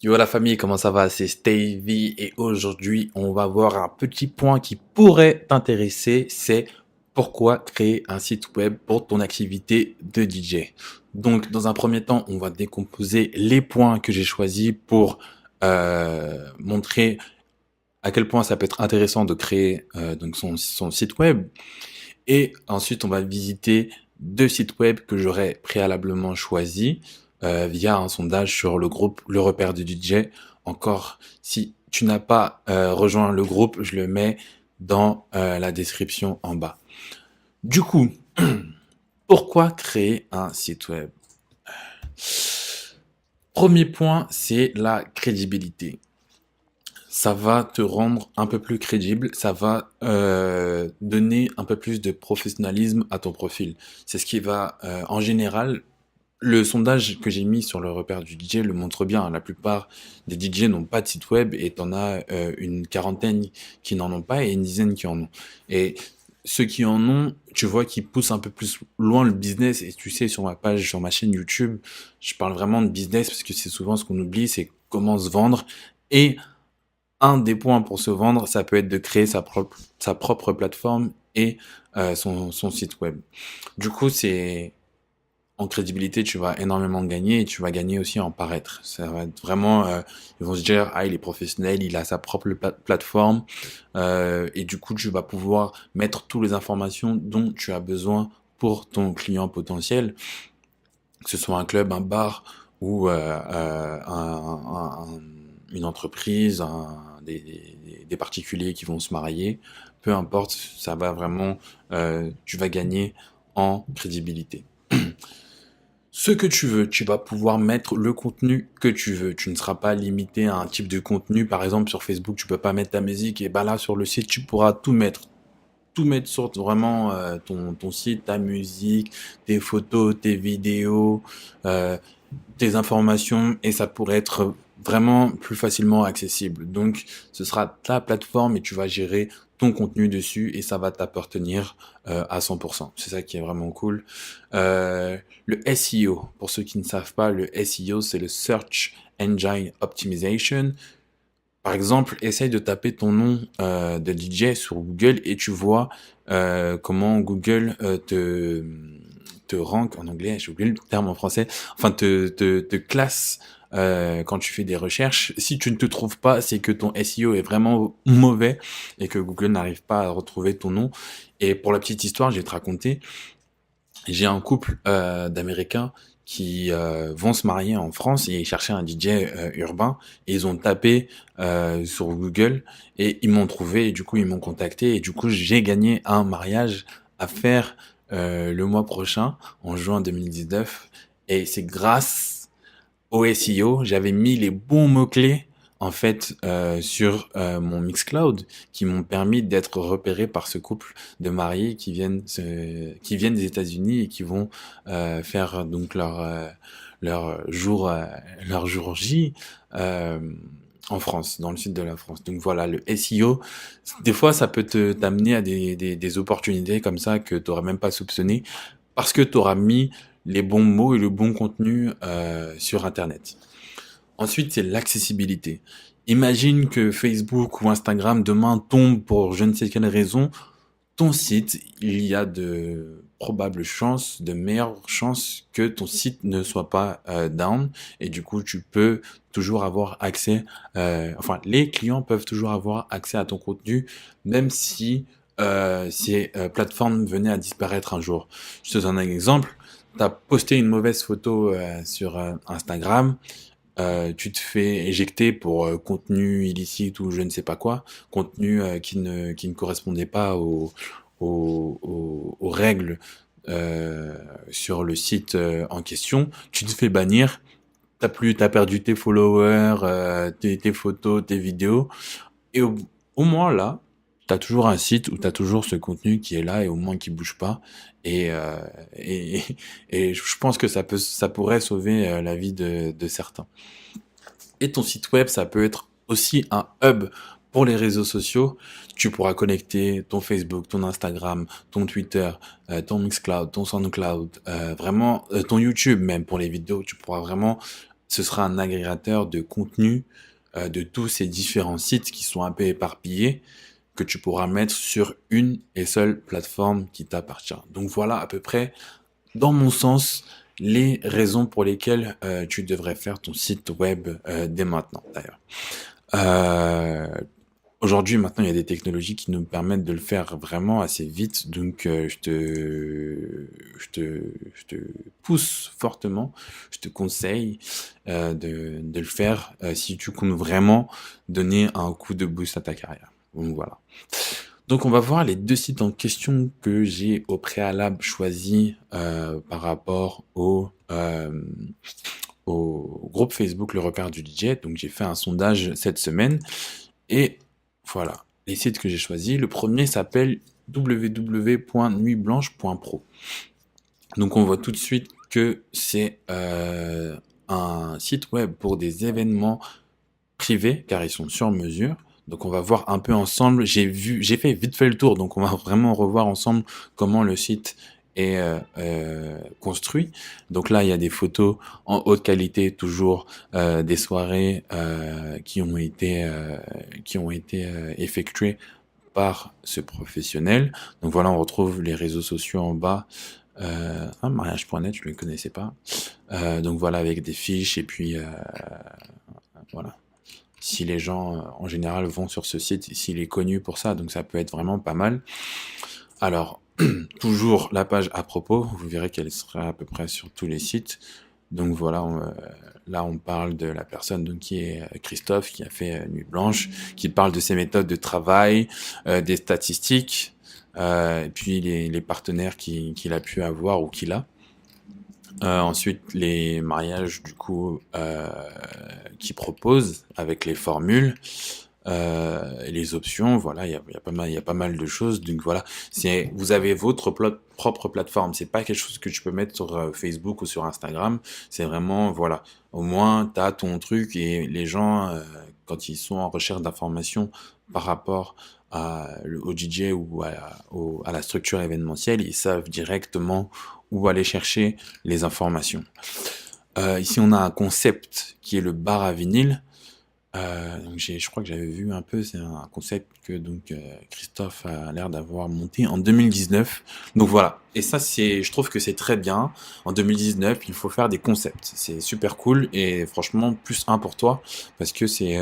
Yo la famille, comment ça va? C'est Stevie et aujourd'hui on va voir un petit point qui pourrait t'intéresser, c'est pourquoi créer un site web pour ton activité de DJ. Donc dans un premier temps, on va décomposer les points que j'ai choisis pour montrer à quel point ça peut être intéressant de créer donc son site web. Et ensuite, on va visiter deux sites web que j'aurais préalablement choisis via un sondage sur le groupe Le Repère du DJ. Encore, si tu n'as pas rejoint le groupe, je le mets dans la description en bas. Du coup, pourquoi créer un site web? Premier point, c'est la crédibilité. Ça va te rendre un peu plus crédible, ça va donner un peu plus de professionnalisme à ton profil. C'est ce qui va, en général, le sondage que j'ai mis sur le repère du DJ le montre bien. La plupart des DJ n'ont pas de site web et t'en as une quarantaine qui n'en ont pas et une dizaine qui en ont. Et ceux qui en ont, tu vois, qui poussent un peu plus loin le business. Et tu sais, sur ma page, sur ma chaîne YouTube, je parle vraiment de business parce que c'est souvent ce qu'on oublie, c'est comment se vendre. Et un des points pour se vendre, ça peut être de créer sa propre plateforme et son site web. Du coup, c'est en crédibilité, tu vas énormément gagner et tu vas gagner aussi en paraître. Ça va être vraiment, ils vont se dire, ah, il est professionnel, il a sa propre plateforme, et du coup, tu vas pouvoir mettre toutes les informations dont tu as besoin pour ton client potentiel, que ce soit un club, un bar ou une entreprise, des particuliers qui vont se marier, peu importe, ça va vraiment, tu vas gagner en crédibilité. Ce que tu veux, tu vas pouvoir mettre le contenu que tu veux. Tu ne seras pas limité à un type de contenu. Par exemple, sur Facebook, tu peux pas mettre ta musique. Et ben là, sur le site, tu pourras tout mettre. Tout mettre sur vraiment ton site, ta musique, tes photos, tes vidéos, euh, tes informations. Et ça pourrait être vraiment plus facilement accessible. Donc, ce sera ta plateforme et tu vas gérer ton contenu dessus et ça va t'appartenir à 100%. C'est ça qui est vraiment cool. Le SEO, pour ceux qui ne savent pas, le SEO, c'est le Search Engine Optimization. Par exemple, essaye de taper ton nom de DJ sur Google et tu vois comment Google te rank en anglais, j'ai oublié le terme en français, enfin te classe quand tu fais des recherches. Si tu ne te trouves pas, c'est que ton SEO est vraiment mauvais et que Google n'arrive pas à retrouver ton nom. Et pour la petite histoire, je vais te raconter, j'ai un couple d'Américains qui vont se marier en France et ils cherchaient un DJ urbain et ils ont tapé sur Google et ils m'ont trouvé et du coup ils m'ont contacté et du coup j'ai gagné un mariage à faire le mois prochain en juin 2019 et c'est grâce au SEO, j'avais mis les bons mots-clés en fait sur mon Mixcloud qui m'ont permis d'être repéré par ce couple de mariés qui viennent des États-Unis et qui vont faire donc leur jour J euh, en France, dans le sud de la France. Donc voilà, le SEO, des fois ça peut te t'amener à des opportunités comme ça que tu n'aurais même pas soupçonné parce que tu auras mis les bons mots et le bon contenu sur Internet. Ensuite, c'est l'accessibilité. Imagine que Facebook ou Instagram demain tombe pour je ne sais quelle raison. Ton site, il y a de probables chances, de meilleures chances que ton site ne soit pas down et du coup tu peux toujours avoir accès, enfin les clients peuvent toujours avoir accès à ton contenu même si ces plateformes venaient à disparaître un jour. Je te donne un exemple, tu as posté une mauvaise photo sur Instagram, tu te fais éjecter pour contenu illicite ou je ne sais pas quoi, contenu qui ne correspondait pas aux règles sur le site en question, tu te fais bannir, t'as perdu tes followers, tes photos, tes vidéos, et au moins là, t'as toujours un site où t'as toujours ce contenu qui est là et au moins qui bouge pas. Et, et, et je pense que ça pourrait sauver la vie de certains. Et ton site web, ça peut être aussi un hub pour les réseaux sociaux. Tu pourras connecter ton Facebook, ton Instagram, ton Twitter, ton Mixcloud, ton SoundCloud, vraiment ton YouTube même pour les vidéos. Tu pourras vraiment ce sera un agrégateur de contenu de tous ces différents sites qui sont un peu éparpillés, que tu pourras mettre sur une et seule plateforme qui t'appartient. Donc voilà à peu près, dans mon sens, les raisons pour lesquelles tu devrais faire ton site web dès maintenant d'ailleurs. Euh, Aujourd'hui, maintenant, il y a des technologies qui nous permettent de le faire vraiment assez vite. Donc, je te pousse fortement, je te conseille de le faire si tu comptes vraiment donner un coup de boost à ta carrière. Donc voilà. Donc, on va voir les deux sites en question que j'ai au préalable choisis par rapport au groupe Facebook Le Repère du DJ. Donc, j'ai fait un sondage cette semaine et voilà, les sites que j'ai choisis. Le premier s'appelle www.nuitblanche.pro. Donc on voit tout de suite que c'est un site web pour des événements privés, car ils sont sur mesure. Donc on va voir un peu ensemble. J'ai fait vite fait le tour, donc on va vraiment revoir ensemble comment le site est construit. Donc là, il y a des photos en haute qualité, toujours des soirées qui ont été effectuées par ce professionnel. Donc voilà, on retrouve les réseaux sociaux en bas. Mariage.net, je ne le connaissais pas. Donc voilà, avec des fiches et puis voilà. Si les gens en général vont sur ce site, s'il est connu pour ça, donc ça peut être vraiment pas mal. Alors, toujours la page à propos, vous verrez qu'elle sera à peu près sur tous les sites. Donc voilà, là on parle de la personne donc, qui est Christophe, qui a fait Nuit Blanche, qui parle de ses méthodes de travail, des statistiques, et puis les partenaires qu'il a pu avoir ou qu'il a. Ensuite, les mariages du coup qu'il propose avec les formules. Et les options, voilà, il y a pas mal de choses. Donc voilà, vous avez votre propre plateforme. C'est pas quelque chose que tu peux mettre sur Facebook ou sur Instagram. C'est vraiment, voilà, au moins t'as ton truc et les gens, quand ils sont en recherche d'informations par rapport au DJ ou à la structure événementielle, ils savent directement où aller chercher les informations. Ici, on a un concept qui est le bar à vinyle. Donc je crois que j'avais vu un peu, c'est un concept que donc Christophe a l'air d'avoir monté en 2019. Donc voilà. Et ça je trouve que c'est très bien. En 2019, il faut faire des concepts. C'est super cool et franchement plus un pour toi parce que c'est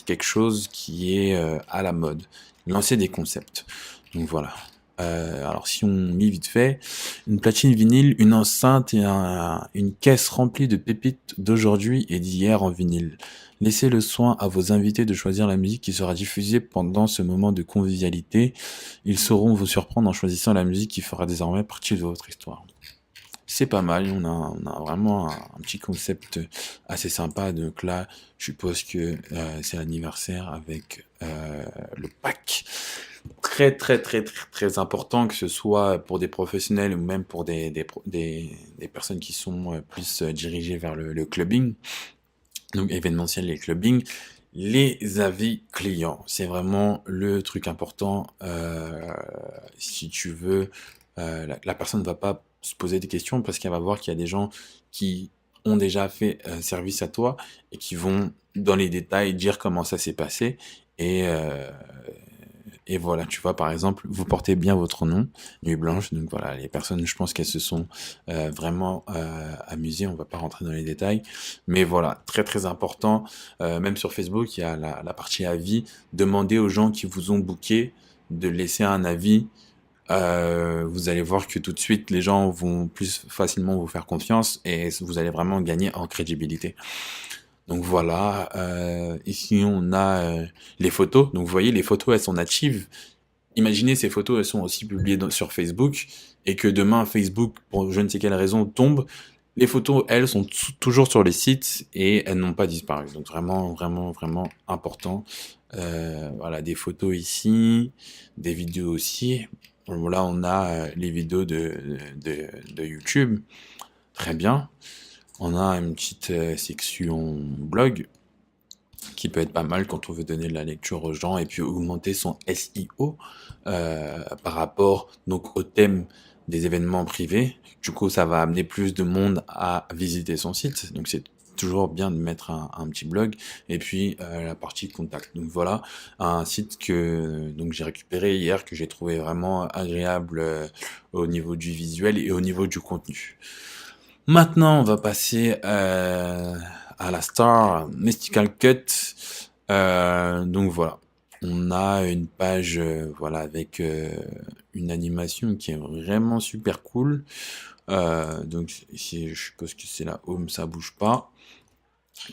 quelque chose qui est à la mode. Lancer des concepts. Donc voilà. Alors si on lit vite fait, une platine vinyle, une enceinte et une caisse remplie de pépites d'aujourd'hui et d'hier en vinyle. Laissez le soin à vos invités de choisir la musique qui sera diffusée pendant ce moment de convivialité. Ils sauront vous surprendre en choisissant la musique qui fera désormais partie de votre histoire. C'est pas mal, on a vraiment un petit concept assez sympa. Donc là, je suppose que c'est l'anniversaire avec le pack. Très très très très très important, que ce soit pour des professionnels ou même pour des personnes qui sont plus dirigées vers le clubbing, donc événementiel et clubbing. Les avis clients, c'est vraiment le truc important. Si tu veux, la personne ne va pas se poser des questions parce qu'elle va voir qu'il y a des gens qui ont déjà fait service à toi et qui vont dans les détails dire comment ça s'est passé. Et voilà, tu vois, par exemple, vous portez bien votre nom, Nuit Blanche. Donc voilà, les personnes, je pense qu'elles se sont vraiment amusées. On va pas rentrer dans les détails. Mais voilà, très très important. Même sur Facebook, il y a la partie avis. Demandez aux gens qui vous ont booké de laisser un avis. Vous allez voir que tout de suite, les gens vont plus facilement vous faire confiance et vous allez vraiment gagner en crédibilité. Donc voilà, ici on a les photos. Donc vous voyez, les photos, elles sont natives. Imaginez, ces photos, elles sont aussi publiées sur Facebook et que demain, Facebook, pour je ne sais quelle raison, tombe. Les photos, elles, sont toujours sur les sites et elles n'ont pas disparu. Donc vraiment, vraiment, vraiment important. Voilà, des photos ici, des vidéos aussi. Bon, là, on a les vidéos de YouTube. Très bien. On a une petite section blog qui peut être pas mal quand on veut donner de la lecture aux gens et puis augmenter son SEO par rapport donc au thème des événements privés. Du coup, ça va amener plus de monde à visiter son site. Donc c'est toujours bien de mettre un petit blog et puis la partie contact. Donc voilà, un site que donc j'ai récupéré hier, que j'ai trouvé vraiment agréable au niveau du visuel et au niveau du contenu. Maintenant, on va passer à la star Mystical Cut. Donc voilà, on a une page voilà avec une animation qui est vraiment super cool. Donc ici, je suppose que c'est la home, ça bouge pas.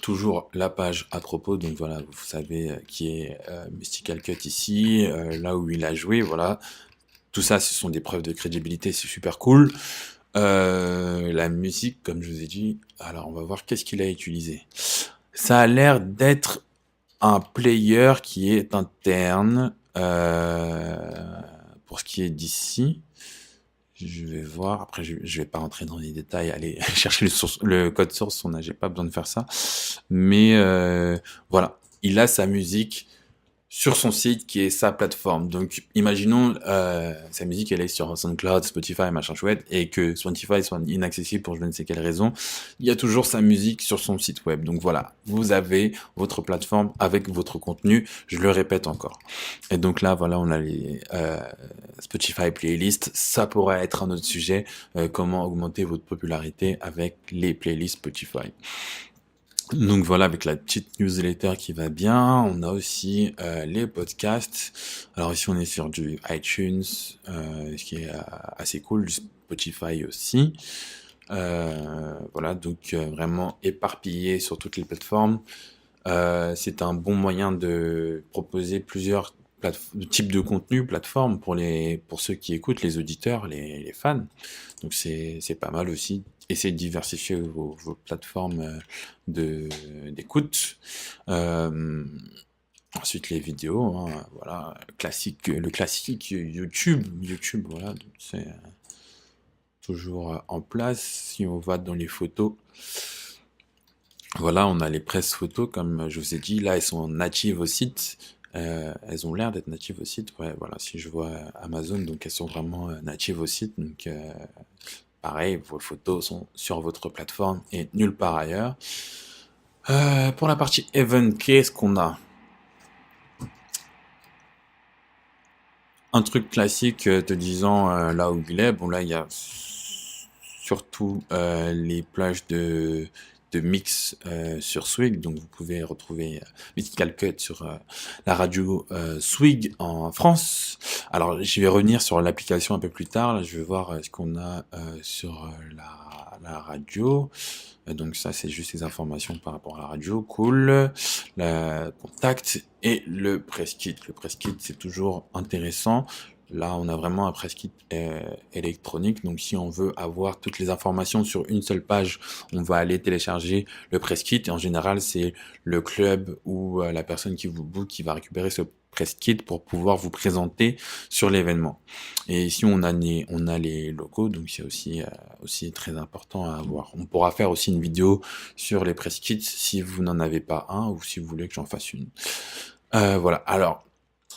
Toujours la page à propos, donc voilà, vous savez qui est Mystical Cut ici, là où il a joué, voilà. Tout ça, ce sont des preuves de crédibilité, c'est super cool. La musique, comme je vous ai dit, alors on va voir qu'est-ce qu'il a utilisé. Ça a l'air d'être un player qui est interne pour ce qui est d'ici. Je vais voir. Après, je vais pas rentrer dans les détails, aller chercher le code source. J'ai pas besoin de faire ça. Mais voilà, il a sa musique sur son site qui est sa plateforme. Donc, imaginons sa musique, elle est sur SoundCloud, Spotify, machin chouette, et que Spotify soit inaccessible pour je ne sais quelle raison. Il y a toujours sa musique sur son site web. Donc voilà, vous avez votre plateforme avec votre contenu. Je le répète encore. Et donc là, voilà, on a les Spotify playlists. Ça pourrait être un autre sujet. Comment augmenter votre popularité avec les playlists Spotify. Donc voilà, avec la petite newsletter qui va bien, on a aussi les podcasts. Alors ici on est sur du iTunes, ce qui est assez cool, du Spotify aussi. Voilà, donc vraiment éparpillé sur toutes les plateformes. C'est un bon moyen de proposer plusieurs types de contenu, plateformes pour ceux qui écoutent, les auditeurs, les fans. Donc c'est pas mal aussi. Essayez de diversifier vos plateformes d'écoute. Ensuite les vidéos, hein, voilà, le classique YouTube, voilà, donc c'est toujours en place. Si on va dans les photos, voilà, on a les presses photos, comme je vous ai dit, là elles sont natives au site. Elles ont l'air d'être natives au site. Ouais, voilà, si je vois Amazon, donc elles sont vraiment natives au site. Donc pareil, vos photos sont sur votre plateforme et nulle part ailleurs. Pour la partie event, qu'est-ce qu'on a? Un truc classique te disant là où il est. Bon là, il y a surtout les plages de mix sur Swig, donc vous pouvez retrouver Mythical Cut sur la radio Swig en France. Alors je vais revenir sur l'application un peu plus tard, là, je vais voir ce qu'on a sur la radio. Donc ça c'est juste les informations par rapport à la radio, cool. Le contact et le press kit. Le press kit c'est toujours intéressant. Là, on a vraiment un press kit électronique. Donc, si on veut avoir toutes les informations sur une seule page, on va aller télécharger le press kit. Et en général, c'est le club ou la personne qui vous book qui va récupérer ce press kit pour pouvoir vous présenter sur l'événement. Et ici, on a les logos. Donc, c'est aussi très important à avoir. On pourra faire aussi une vidéo sur les press kits si vous n'en avez pas un ou si vous voulez que j'en fasse une. Voilà. Alors,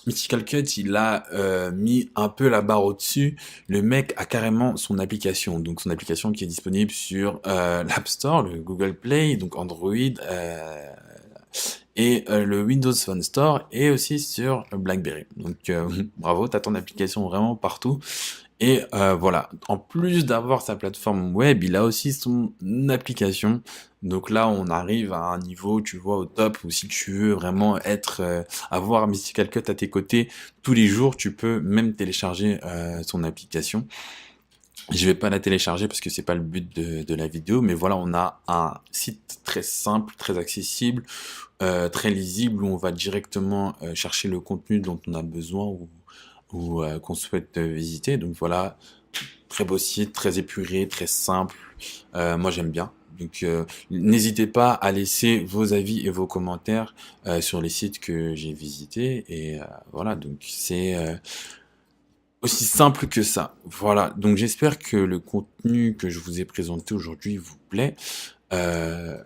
Mythical Cut, il a mis un peu la barre au-dessus. Le mec a carrément son application, donc son application qui est disponible sur l'App Store, le Google Play, donc Android, et le Windows Phone Store, et aussi sur BlackBerry. Donc bravo, t'as ton application vraiment partout. Et voilà, en plus d'avoir sa plateforme web, il a aussi son application. Donc là, on arrive à un niveau, tu vois, au top, où si tu veux vraiment avoir Mystical Cut à tes côtés tous les jours, tu peux même télécharger son application. Je vais pas la télécharger parce que c'est pas le but de la vidéo, mais voilà, on a un site très simple, très accessible, très lisible, où on va directement chercher le contenu dont on a besoin ou qu'on souhaite visiter. Donc voilà, très beau site, très épuré, très simple. Moi j'aime bien. Donc n'hésitez pas à laisser vos avis et vos commentaires sur les sites que j'ai visités. Et voilà, donc c'est aussi simple que ça. Voilà, donc j'espère que le contenu que je vous ai présenté aujourd'hui vous plaît. Euh,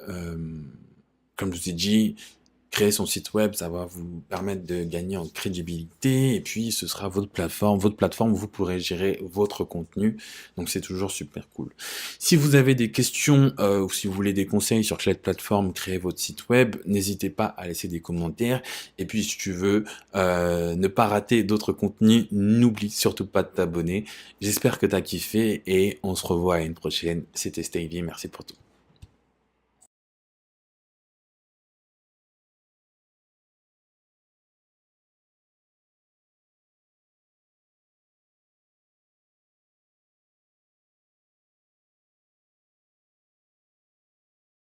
euh, Comme je vous ai dit, créer son site web, ça va vous permettre de gagner en crédibilité et puis ce sera votre plateforme. Votre plateforme, vous pourrez gérer votre contenu. Donc c'est toujours super cool. Si vous avez des questions ou si vous voulez des conseils sur quelle plateforme créer votre site web, n'hésitez pas à laisser des commentaires. Et puis si tu veux ne pas rater d'autres contenus, n'oublie surtout pas de t'abonner. J'espère que tu as kiffé et on se revoit à une prochaine. C'était Stavey, merci pour tout.